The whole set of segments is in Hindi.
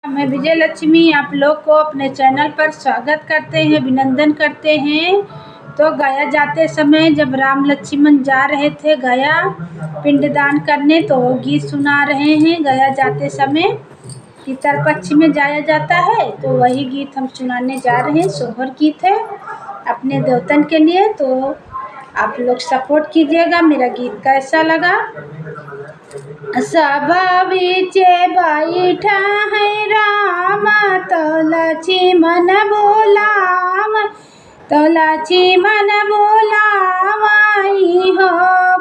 मैं विजय लक्ष्मी आप लोग को अपने चैनल पर स्वागत करते हैं, अभिनंदन करते हैं। तो गया जाते समय जब राम लक्ष्मण जा रहे थे गया पिंडदान करने, तो गीत सुना रहे हैं। गया जाते समय पितर पक्ष में जाया जाता है, तो वही गीत हम सुनाने जा रहे हैं। सोहर गीत है अपने देवतन के लिए, तो आप लोग सपोर्ट कीजिएगा। मेरा गीत कैसा लगा। सभा बीचे बैठा है राम, तो लक्ष्मण बोलाम, तो लक्ष्मण बोलावाई हो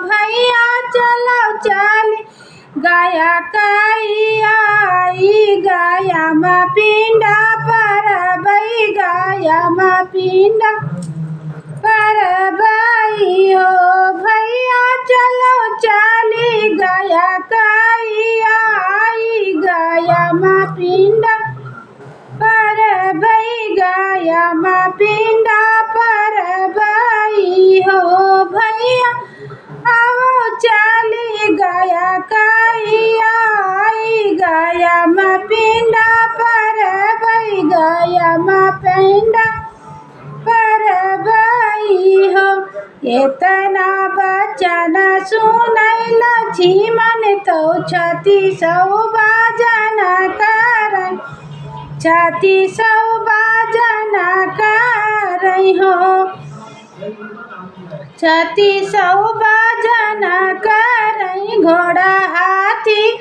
भैया चलो चल गया आई गया माँ पिंडा पर बई गया माँ पिंडा पर बई हो भैया चलो चली गया आई गया माँ पिंडा पर बई गया माँ पिंडा पर बई हो भैया आओ चली गया आई गया माँ पिंडा पर बई गया माँ पिंडा पर बई हो। इतना बचन सुनई लक्ष्मण, तो छाती सौ बाजन कर, छाती सौ बाजन कर हो, छाती सौ बाजन कर। घोड़ा हाथी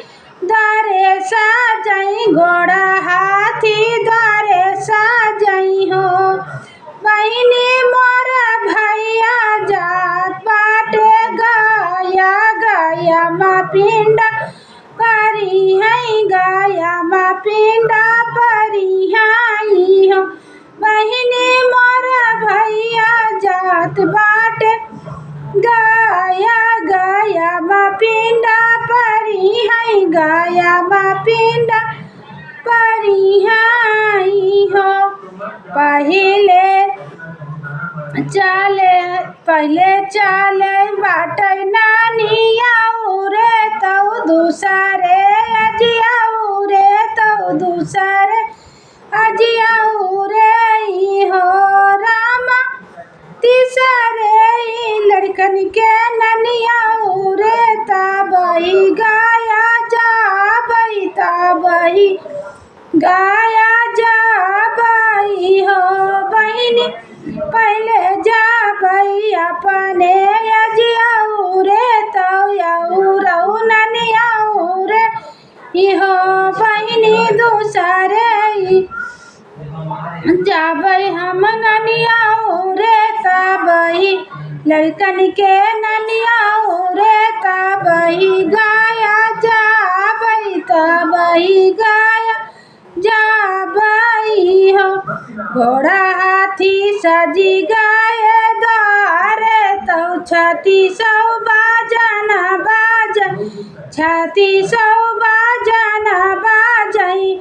द्वारे साजई, घोड़ा हाथी द्वारे साजई हो। बहिनी मोर भैया जात बाटे गया गया माँ पिंडा परी है, गया माँ पिंडा परी है हो। बहिनी मोर भैया जात बाटे गया गया माँ पिंडा परी है, गया माँ पिंडा परी है हो। पहले चाले बाटे नानिया उरे, तो दूसरे अजिया उरे, तो दूसरे अजिया उरे हो रामा। तीसरे लड़कन के ननिया उरे, तबही गाया जाबई, तबही गाया जाबई हो। बहिनी पहले जाबई अपने अजिया उरे, तो यऊ ननिया उरे हो। बहिनी दूसरे जाबई हम ननिया उरे, तबही लड़कन के ननिया उरे, तबही गाया जाबई, तबही गाया जाबई हो। घोड़ा हाथी सजी गए द्वारे, तो छाती सौ बाजन बाज, छाती सौ बाजन बाजई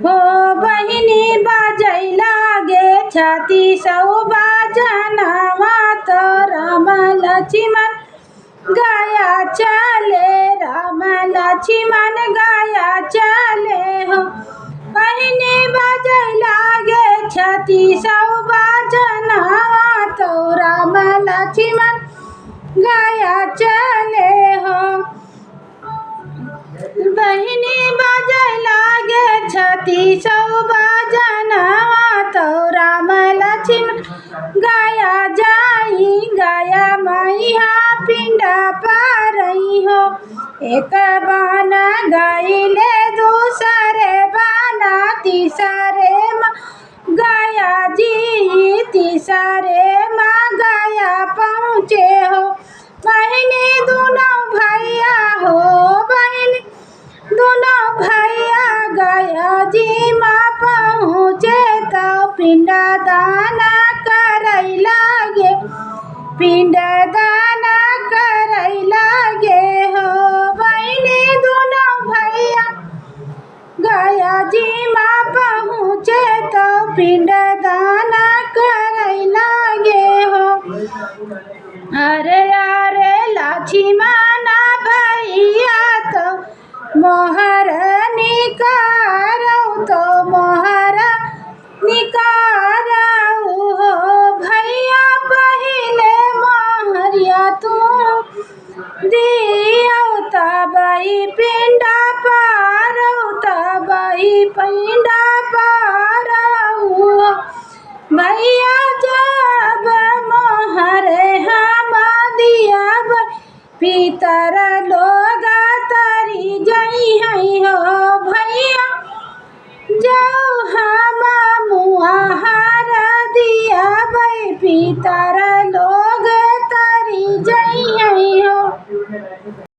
हो। बहिनी बाजई लागे छाती सौ बाजन, तो राम लक्ष्मण गया चले, राम लक्ष्मण गया चले हो। बहिनी बाजई लागे छाती सौ बाजन, तो राम लक्ष्मण गया चले हो। बहिनी बाजई लागे छाती सौ बाजन, तो राम लक्ष्मण गया जाई गया मैया पिंडा पारई हो। एक बाना गईले दूसरे बाना तीसरे माँ गया जी, तीसरे माँ गया पहुँचे हो। बहिनी दोनों भैया हो, बहिनी दोनों भैया गया जी माँ पहुँचे, तो पिंडा दाना करई लागे, पिंडा दाना करई लागे हो। बहिनी दोनों भैया गया जी माँ पहुँचे, तो पिंडा दाना करई लागे हो। अरे अरे लक्ष्मण भैया तो मोहर निकारो, तो दियो तबई पिंडा पारई पिंडा पारऊ भैया जब मोहरे हम दिया पितर लोग तरी जई हो भैया जाओ हम मुहार दिया पितर लोग तरी जई हो।